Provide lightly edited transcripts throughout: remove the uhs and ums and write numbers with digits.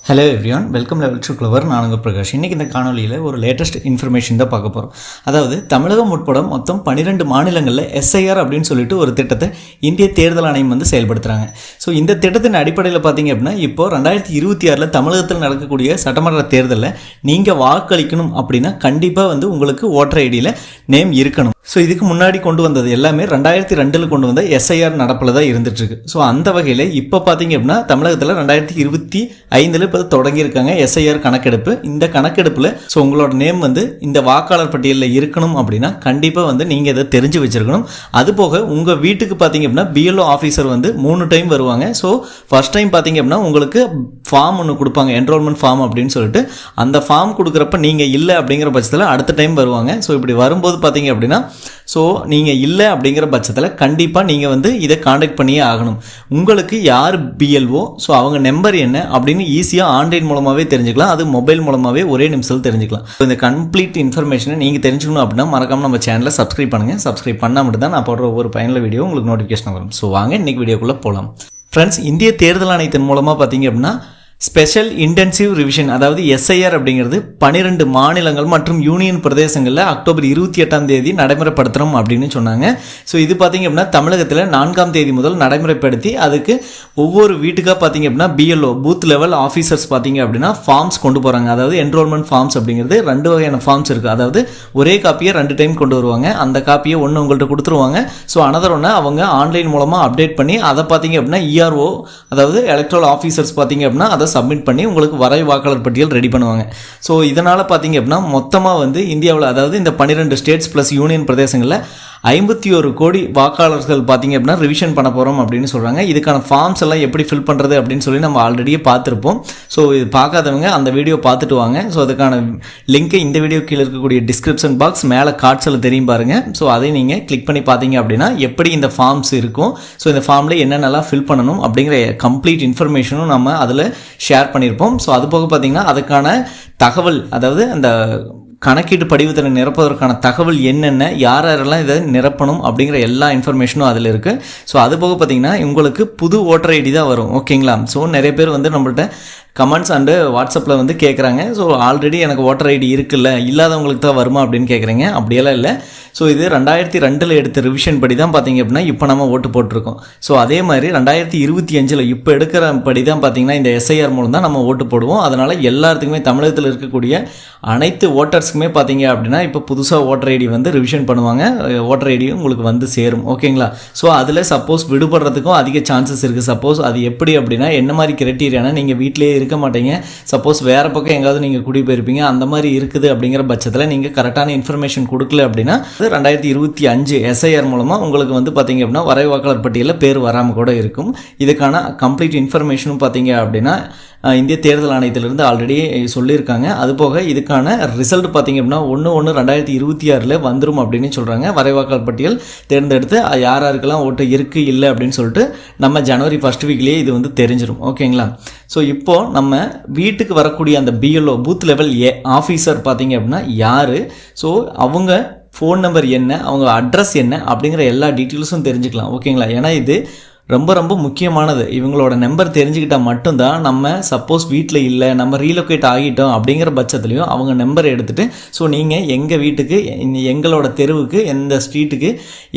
Hello everyone, welcome level to clover. நான் உங்கள் பிரகாஷ். இன்றைக்கி இந்த காணொலியில் ஒரு லேட்டஸ்ட் இன்ஃபர்மேஷன் தான் பார்க்க போகிறோம். அதாவது தமிழகம் உட்பட மொத்தம் 12 மாநிலங்களில் எஸ்ஐஆர் அப்படின்னு சொல்லிட்டு ஒரு திட்டத்தை இந்திய தேர்தல் ஆணையம் வந்து செயல்படுத்துகிறாங்க. ஸோ இந்த திட்டத்தின் அடிப்படையில் பார்த்தீங்க அப்படின்னா இப்போ 2026 தமிழகத்தில் நடக்கக்கூடிய சட்டமன்ற தேர்தலில் நீங்கள் வாக்களிக்கணும் அப்படின்னா கண்டிப்பாக வந்து உங்களுக்கு ஓட்டர் ஐடியில் நேம் இருக்கணும். ஸோ இதுக்கு முன்னாடி கொண்டு வந்தது எல்லாமே 2002 கொண்டு வந்த எஸ்ஐஆர் நடப்பில் தான் இருந்துகிட்ருக்கு. ஸோ அந்த வகையில் இப்போ பார்த்தீங்க அப்படின்னா தமிழகத்தில் 2025 இப்போ தொடங்கியிருக்காங்க எஸ்ஐஆர் கணக்கெடுப்பு. இந்த கணக்கெடுப்பில் ஸோ உங்களோட நேம் வந்து இந்த வாக்காளர் பட்டியலில் இருக்கணும் அப்படின்னா கண்டிப்பாக வந்து நீங்கள் இதை தெரிஞ்சு வச்சுருக்கணும். அதுபோக உங்கள் வீட்டுக்கு பார்த்தீங்க அப்படின்னா பிஎல்ஓ ஆஃபீஸர் வந்து 3 டைம் வருவாங்க. ஸோ ஃபர்ஸ்ட் டைம் பார்த்தீங்க அப்படின்னா உங்களுக்கு ஃபார்ம் ஒன்று கொடுப்பாங்க, என்ரோல்மெண்ட் ஃபார்ம் அப்படின்னு சொல்லிட்டு. அந்த ஃபார்ம் கொடுக்குறப்ப நீங்கள் இல்லை அப்படிங்கிற பட்சத்தில் அடுத்த டைம் வருவாங்க. ஸோ இப்படி வரும்போது பார்த்தீங்க அப்படின்னா ஸோ நீங்கள் இல்லை அப்படிங்கிற பட்சத்தில் கண்டிப்பாக நீங்கள் வந்து இதை காண்டாக்ட் பண்ணியே ஆகணும். உங்களுக்கு யார் பிஎல்ஓ, ஸோ அவங்க நம்பர் என்ன அப்படின்னு ஈஸியாக ஆன்லைன் மூலமாகவே தெரிஞ்சுக்கலாம். அது மொபைல் மூலமாகவே ஒரே நிமிஷத்தில் தெரிஞ்சுக்கலாம். இந்த கம்ப்ளீட் இன்ஃபர்மேஷனை நீங்கள் தெரிஞ்சுக்கணும் அப்படின்னா மறக்காமல் நம்ம சேனலை சப்ஸ்கிரைப் பண்ணுங்கள். சப்ஸ்கிரைப் பண்ணால் மட்டும் தான் நான் போடுற ஒவ்வொரு பயனுள்ள வீடியோ உங்களுக்கு நோட்டிஃபிகேஷன் வரும். ஸோ வாங்க இன்றைக்கி வீடியோக்குள்ளே போகலாம். ஃப்ரெண்ட்ஸ், இந்திய தேர்தல் ஆணையத்தின் மூலமாக பார்த்தீங்க அப்படின்னா ஸ்பெஷல் இன்டென்சிவ் ரிவிஷன், அதாவது எஸ்ஐஆர் அப்படிங்கிறது 12 மாநிலங்கள் மற்றும் யூனியன் பிரதேசங்களில் அக்டோபர் 28 நடைமுறைப்படுத்துகிறோம் அப்படின்னு சொன்னாங்க. ஸோ இது பார்த்தீங்க அப்படின்னா தமிழகத்தில் 4 முதல் நடைமுறைப்படுத்தி அதுக்கு ஒவ்வொரு வீட்டுக்காக பார்த்தீங்க அப்படின்னா பிஎல்ஓ பூத் லெவல் ஆஃபீஸர்ஸ் பார்த்தீங்க அப்படின்னா ஃபார்ம்ஸ் கொண்டு போகிறாங்க. அதாவது என்ரோல்மெண்ட் ஃபார்ம்ஸ் அப்படிங்கிறது 2 வகையான ஃபார்ம்ஸ் இருக்குது. அதாவது ஒரே காப்பியை 2 டைம் கொண்டு வருவாங்க. அந்த காப்பியை ஒன்று உங்கள்கிட்ட கொடுத்துருவாங்க. ஸோ அனதர் ஒன்று அவங்க ஆன்லைன் மூலமாக அப்டேட் பண்ணி அதை பார்த்தீங்க அப்படின்னா இஆர்ஓ, அதாவது எலக்ட்ரல் ஆஃபீஸர்ஸ் பார்த்தீங்க அப்படின்னா அதை சப்மிட் பண்ணி உங்களுக்கு வரை வாக்காளர் பட்டியல் ரெடி பண்ணுவாங்க. ஸோ இதனால் பார்த்தீங்க அப்படின்னா மொத்தமாக வந்து இந்தியாவில், அதாவது இந்த 12 ஸ்டேட்ஸ் ப்ளஸ் யூனியன் பிரதேசங்களில் 51 கோடி வாக்காளர்கள் பார்த்தீங்க அப்படின்னா ரிவிஷன் பண்ண போகிறோம் அப்படின்னு சொல்கிறாங்க. இதுக்கான ஃபார்ம்ஸ் எல்லாம் எப்படி ஃபில் பண்ணுறது அப்படின்னு சொல்லி நம்ம ஆல்ரெடியே பார்த்துருப்போம். ஸோ இது பார்க்காதவங்க அந்த வீடியோ பார்த்துட்டு வாங்க. ஸோ அதுக்கான லிங்க்கை இந்த வீடியோ கீழே இருக்கக்கூடிய டிஸ்கிரிப்ஷன் பாக்ஸ் மேலே கார்ட்ஸில் தெரியும் பாருங்கள். ஸோ அதை நீங்கள் கிளிக் பண்ணி பார்த்தீங்க அப்படின்னா எப்படி இந்த ஃபார்ம்ஸ் இருக்கும், ஸோ இந்த ஃபார்மில் என்னென்னலாம் ஃபில் பண்ணணும் அப்படிங்கிற கம்ப்ளீட் இன்ஃபர்மேஷனும் நம்ம அதில் ஷேர் பண்ணியிருப்போம். ஸோ அது போக பார்த்தீங்கன்னா அதுக்கான தகவல், அதாவது அந்த கணக்கீட்டு படிவத்தில் நிரப்புவதற்கான தகவல் என்னென்ன, யாரெல்லாம் இதை நிரப்பணும் அப்படிங்கிற எல்லா இன்ஃபர்மேஷனும் அதில் இருக்குது. ஸோ அது போக பார்த்தீங்கன்னா உங்களுக்கு புது ஓட்டர் ஐடி தான் வரும். ஓகேங்களா? ஸோ நிறைய பேர் வந்து நம்மள்ட்ட கமெண்ட்ஸ் அண்டு வாட்ஸ்அப்பில் வந்து கேட்குறாங்க. ஸோ ஆல்ரெடி எனக்கு ஓட்டர் ஐடி இருக்குல்ல, இல்லாதவங்களுக்கு தான் வருமா அப்படின்னு கேட்குறீங்க. அப்படியெல்லாம் இல்லை. ஸோ இது 2002 எடுத்த ரிவிஷன் படி தான் பார்த்தீங்க அப்படின்னா இப்போ நம்ம ஓட்டு போட்டிருக்கோம். ஸோ அதே மாதிரி 2025 இப்போ எடுக்கிற படி தான் பார்த்தீங்கன்னா இந்த எஸ்ஐஆர் மூலம் தான் நம்ம ஓட்டு போடுவோம். அதனால் எல்லாத்துக்குமே தமிழகத்தில் இருக்கக்கூடிய அனைத்து ஓட்டர்ஸுக்குமே பார்த்தீங்க அப்படின்னா இப்போ புதுசாக ஓட்டர் ஐடி வந்து ரிவிஷன் பண்ணுவாங்க. ஓட்டர் ஐடியும் உங்களுக்கு வந்து சேரும். ஓகேங்களா? ஸோ அதில் சப்போஸ் விடுபடுறதுக்கும் அதிக சான்சஸ் இருக்குது. சப்போஸ் அது எப்படி அப்படின்னா என்ன மாதிரி கிரைட்டீரியானா, நீங்கள் வீட்டிலே இருக்க மாட்டீங்க, சப்போஸ் வேறு பக்கம் எங்காவது நீங்கள் குடிபெயர்ப்பீங்க, அந்த மாதிரி இருக்குது அப்படிங்கிற பட்சத்தில் நீங்கள் கரெக்டான இன்ஃபர்மேஷன் கொடுக்கல அப்படின்னா 2025 எஸ்ஐஆர் மூலமாக உங்களுக்கு வந்து பார்த்தீங்க அப்படின்னா வரை வாக்காளர் பட்டியலில் பேர் வராமல் கூட இருக்கும். இதுக்கான கம்ப்ளீட் இன்ஃபர்மேஷனும் பார்த்தீங்க அப்படின்னா இந்திய தேர்தல் ஆணையத்திலிருந்து ஆல்ரெடி சொல்லியிருக்காங்க. அதுபோக இதுக்கான ரிசல்ட் பார்த்தீங்க அப்படின்னா 1/1/2026 வந்துடும் அப்படின்னு சொல்கிறாங்க. வரை வாக்காளர் பட்டியல் தேர்ந்தெடுத்து யாருக்கெல்லாம் ஓட்டு இருக்குது இல்லை அப்படின்னு சொல்லிட்டு நம்ம ஜனவரி 1 வீக்லேயே இது வந்து தெரிஞ்சிடும். ஓகேங்களா? ஸோ இப்போது நம்ம வீட்டுக்கு வரக்கூடிய அந்த பிஎல்ஓ பூத் லெவல் ஆஃபீஸர் பார்த்தீங்க அப்படின்னா யார், ஸோ அவங்க ஃபோன் நம்பர் என்ன, அவங்க அட்ரஸ் என்ன அப்படிங்கிற எல்லா டீட்டெயில்ஸும் தெரிஞ்சுக்கலாம். ஓகேங்களா? ஏன்னா இது ரொம்ப ரொம்ப முக்கியமானது. இவங்களோட நம்பர் தெரிஞ்சுக்கிட்டால் மட்டும்தான் நம்ம சப்போஸ் வீட்டில் இல்லை, நம்ம ரீலொகேட் ஆகிட்டோம் அப்படிங்கிற பட்சத்துலையும் அவங்க நம்பர் எடுத்துகிட்டு ஸோ நீங்கள் எங்கள் வீட்டுக்கு, எங்களோட தெருவுக்கு, எந்த ஸ்ட்ரீட்டுக்கு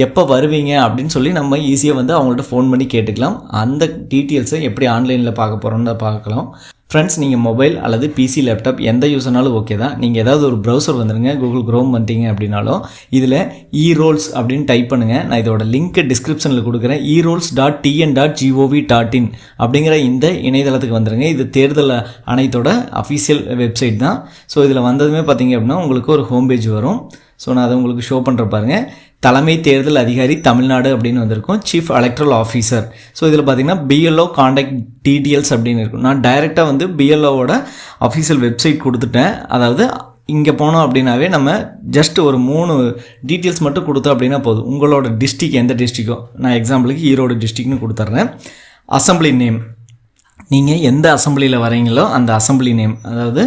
எப்போ வருவீங்க அப்படின்னு சொல்லி நம்ம ஈஸியாக வந்து அவங்கள்ட்ட ஃபோன் பண்ணி கேட்டுக்கலாம். அந்த டீட்டெயில்ஸை எப்படி ஆன்லைனில் பார்க்க போகிறோன்னு பார்க்கலாம். ஃப்ரெண்ட்ஸ், நீங்கள் மொபைல் அல்லது பிசி, லேப்டாப் எந்த யூஸ்னாலும் ஓகே தான். நீங்கள் ஏதாவது ஒரு ப்ரௌசர் வந்துடுங்க, கூகுள் க்ரோம் வந்துட்டீங்க அப்படின்னாலும் இதில் eRolls அப்படின்னு டைப் பண்ணுங்கள். நான் இதோட லிங்க் டிஸ்கிரிப்ஷனில் கொடுக்குறேன். eRolls.tn.gov.in அப்படிங்கிற இந்த இணையதளத்துக்கு வந்துடுங்க. இது தேர்தல் ஆணையத்தோட அஃபீஷியல் வெப்சைட் தான். ஸோ இதில் வந்ததுமே பார்த்தீங்க அப்படின்னா உங்களுக்கு ஒரு ஹோம் பேஜ் வரும். ஸோ நான் அதை உங்களுக்கு ஷோ பண்ணுற பாருங்கள். தலைமை தேர்தல் அதிகாரி தமிழ்நாடு அப்படின்னு வந்திருக்கும், சீஃப் எலக்ட்ரல் ஆஃபீஸர். ஸோ இதில் பார்த்தீங்கன்னா பிஎல்ஓ காண்டாக்ட் டீட்டெயில்ஸ் அப்படின்னு இருக்கும். நான் டைரெக்டாக வந்து பிஎல்ஓவோட அஃபீஷியல் வெப்சைட் கொடுத்துட்டேன். அதாவது இங்கே போனோம் அப்படின்னாவே நம்ம ஜஸ்ட் ஒரு 3 டீட்டெயில்ஸ் மட்டும் கொடுத்தோம் அப்படின்னா போதும். உங்களோட டிஸ்ட்ரிக் எந்த டிஸ்ட்ரிக்கோ, நான் எக்ஸாம்பிளுக்கு ஈரோடு டிஸ்ட்ரிக்னு கொடுத்துட்றேன். அசம்பிளி நேம் நீங்கள் எந்த அசம்பிளியில் வரீங்களோ அந்த அசம்பிளி நேம், அதாவது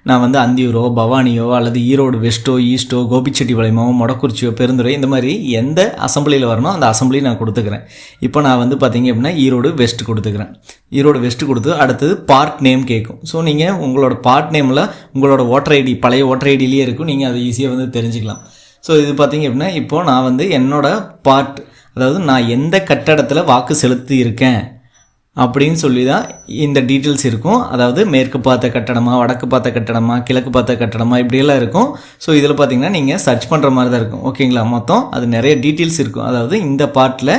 நான் வந்து அந்தியூரோ, பவானியோ, அல்லது ஈரோடு வெஸ்ட்டோ, ஈஸ்ட்டோ, கோபிச்செட்டிப்பாளையமோ, மொடக்குறிச்சியோ, பெருந்துறை, இந்த மாதிரி எந்த அசம்பிளியில் வரணும் அந்த அசம்பிளி நான் கொடுத்துக்கிறேன். இப்போ நான் வந்து பார்த்தீங்க அப்படின்னா ஈரோடு வெஸ்ட் கொடுத்துக்கிறேன். ஈரோடு வெஸ்ட் கொடுத்து அடுத்தது பார்ட் நேம் கேட்கும். ஸோ நீங்கள் உங்களோட பார்ட் நேமில் உங்களோட ஓட்டர் ஐடி, பழைய ஓட்டர் ஐடியிலேயே இருக்கும், நீங்கள் அதை ஈஸியாக வந்து தெரிஞ்சுக்கலாம். ஸோ இது பார்த்தீங்க அப்படின்னா இப்போது நான் வந்து என்னோடய பார்ட், அதாவது நான் எந்த கட்டடத்தில் வாக்கு செலுத்தி இருக்கேன் அப்படின்னு சொல்லி தான் இந்த டீட்டெயில்ஸ் இருக்கும். அதாவது மேற்கு பார்த்த கட்டடமா, வடக்கு பார்த்த கட்டடமா, கிழக்கு பார்த்த கட்டடமா, இப்படியெல்லாம் இருக்கும். ஸோ இதில் பார்த்தீங்கன்னா நீங்கள் சர்ச் பண்ணுற மாதிரி தான் இருக்கும். ஓகேங்களா, மொத்தம் அது நிறைய டீட்டெயில்ஸ் இருக்கும். அதாவது இந்த பார்ட்டில்,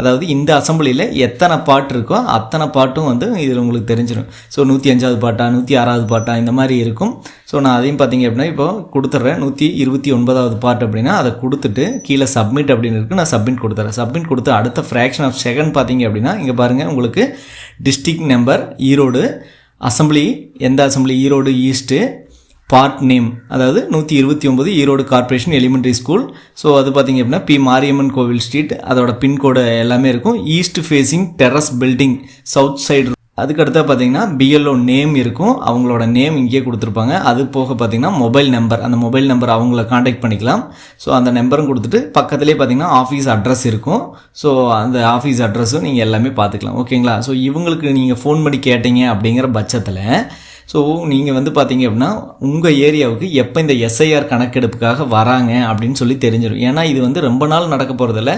அதாவது இந்த அசம்பிளியில் எத்தனை பாட்டு இருக்கோ அத்தனை பாட்டும் வந்து இதில் உங்களுக்கு தெரிஞ்சிடும். ஸோ 105வது பாட்டா, 106வது பாட்டா, இந்த மாதிரி இருக்கும். ஸோ நான் அதையும் பார்த்தீங்க அப்படின்னா இப்போ கொடுத்துட்றேன். 129வது பாட்டு அப்படின்னா அதை கொடுத்துட்டு கீழே சப்மிட் அப்படின்னு இருக்குது, நான் சப்மிட் கொடுத்துட்றேன். சப்மிட் கொடுத்து அடுத்த ஃப்ராக்ஷன் ஆஃப் செகண்ட் பார்த்தீங்க அப்படின்னா இங்கே பாருங்கள், உங்களுக்கு டிஸ்ட்ரிக்ட் நம்பர் ஈரோடு, அசம்பிளி எந்த assembly, Erode east, part name அதாவது 129 Erode corporation elementary school. So அது பார்த்திங்க அப்படின்னா பி மாரியம்மன் கோவில் ஸ்ட்ரீட், அதோட பின்கோடு எல்லாமே இருக்கும். East facing terrace building, south side. அதுக்கடுத்து பார்த்தீங்கன்னா பிஎல்ஓ நேம் இருக்கும், அவங்களோட நேம் இங்கேயே கொடுத்துருப்பாங்க. அது போக பார்த்தீங்கன்னா மொபைல் நம்பர், அந்த மொபைல் நம்பர் அவங்கள காண்டாக்ட் பண்ணிக்கலாம். ஸோ அந்த நம்பரும் கொடுத்துட்டு பக்கத்துலேயே பார்த்தீங்கன்னா ஆஃபீஸ் அட்ரஸ் இருக்கும். ஸோ அந்த ஆஃபீஸ் அட்ரஸும் நீங்கள் எல்லாமே பார்த்துக்கலாம். ஓகேங்களா, ஸோ இவங்களுக்கு நீங்கள் ஃபோன் பண்ணி கேட்டீங்க அப்படிங்கிற பட்சத்தில் ஸோ நீங்கள் வந்து பார்த்தீங்க அப்படின்னா உங்கள் ஏரியாவுக்கு எப்போ இந்த எஸ்ஐஆர் கணக்கெடுப்புக்காக வராங்க அப்படின்னு சொல்லி தெரிஞ்சிடும். ஏன்னா இது வந்து ரொம்ப நாள் நடக்க போகிறதில்ல.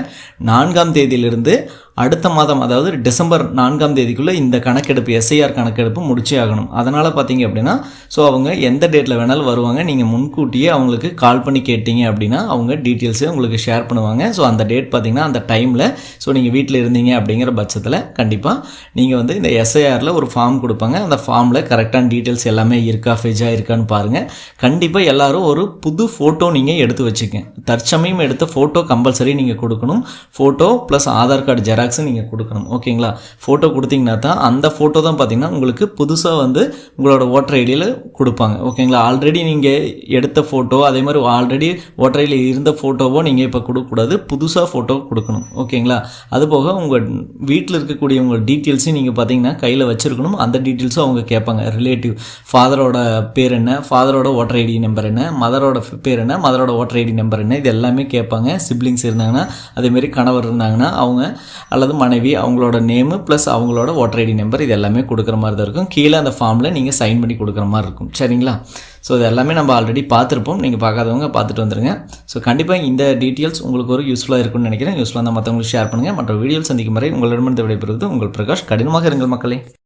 4ஆம் தேதியிலிருந்து அடுத்த மாதம், அதாவது டிசம்பர் 4ஆம் தேதிக்குள்ளே இந்த கணக்கெடுப்பு, எஸ்ஐஆர் கணக்கெடுப்பு முடிச்சே ஆகணும். அதனால் பார்த்தீங்க அப்படின்னா ஸோ அவங்க எந்த டேட்டில் வேணாலும் வருவாங்க. நீங்கள் முன்கூட்டியே அவங்களுக்கு கால் பண்ணி கேட்டீங்க அப்படின்னா அவங்க டீட்டெயில்ஸை உங்களுக்கு ஷேர் பண்ணுவாங்க. ஸோ அந்த டேட் பார்த்தீங்கன்னா அந்த டைமில், ஸோ நீங்கள் வீட்டில் இருந்தீங்க அப்படிங்கிற பட்சத்தில் கண்டிப்பாக நீங்கள் வந்து இந்த எஸ்ஐஆரில் ஒரு ஃபார்ம் கொடுப்பாங்க. அந்த ஃபார்மில் கரெக்டான டீட்டெயில்ஸ் எல்லாமே இருக்கா, ஃபெஜாக இருக்கான்னு பாருங்கள். கண்டிப்பாக எல்லோரும் ஒரு புது ஃபோட்டோ நீங்கள் எடுத்து வச்சுக்கங்க. தற்சமயம் எடுத்த ஃபோட்டோ கம்பல்சரி நீங்கள் கொடுக்கணும். Photo plus Aadhaar card xerox நீங்கள் கொடுக்கணும். ஓகேங்களா, ஃபோட்டோ கொடுத்தீங்கன்னா தான் அந்த ஃபோட்டோ தான் பார்த்தீங்கன்னா உங்களுக்கு புதுசாக வந்து உங்களோட ஓட்டர் ஐடியில் கொடுப்பாங்க. ஓகேங்களா, ஆல்ரெடி நீங்கள் எடுத்த ஃபோட்டோ, அதே மாதிரி ஆல்ரெடி ஓட்டர் ஐடியில் இருந்த ஃபோட்டோவோ நீங்கள் இப்போ கொடுக்கக்கூடாது, புதுசாக ஃபோட்டோ கொடுக்கணும். ஓகேங்களா, அதுபோக உங்கள் வீட்டில் இருக்கக்கூடிய உங்கள் டீட்டெயில்ஸையும் நீங்கள் பார்த்தீங்கன்னா கையில் வச்சுருக்கணும். அந்த டீட்டெயில்ஸும் அவங்க கேட்பாங்க. ரிலேட்டிவ், ஃபாதரோட பேர் என்ன, ஃபாதரோட ஓட்டர் ஐடி நம்பர் என்ன, மதரோட பேர் என்ன, மதரோட ஓட்டர் ஐடி நம்பர் என்ன, இது எல்லாமே கேட்பாங்க. சிப்ளிங்ஸ் இருந்தாங்கன்னா, அதேமாரி கணவர் இருந்தாங்கன்னா அவங்க அல்லது மனைவி, அவங்களோட நேமு ப்ளஸ் அவங்களோட ஓட்டர் ஐடி நம்பர், இது எல்லாமே கொடுக்குற மாதிரி தான் இருக்கும். கீழே அந்த ஃபார்மில் நீங்கள் சைன் பண்ணி கொடுக்குற மாதிரி இருக்கும். சரிங்களா, ஸோ இது எல்லாமே நம்ம ஆல்ரெடி பார்த்துருப்போம். நீங்கள் பார்க்காதவங்க பார்த்துட்டு வந்துடுங்க. ஸோ கண்டிப்பாக இந்த டீட்டெயில்ஸ் உங்களுக்கு ஒரு யூஸ்ஃபுல்லாக இருக்கும்னு நினைக்கிறேன். யூஸ்ஃபுல்லாக தான் மற்றவங்களுக்கு ஷேர் பண்ணுங்கள். மற்ற வீடியோவில் சந்திக்கும் வரை உங்களிடமிருந்து விடைபெறுவது உங்கள் பிரகாஷ். கடினமாக இருங்கள் மக்களே.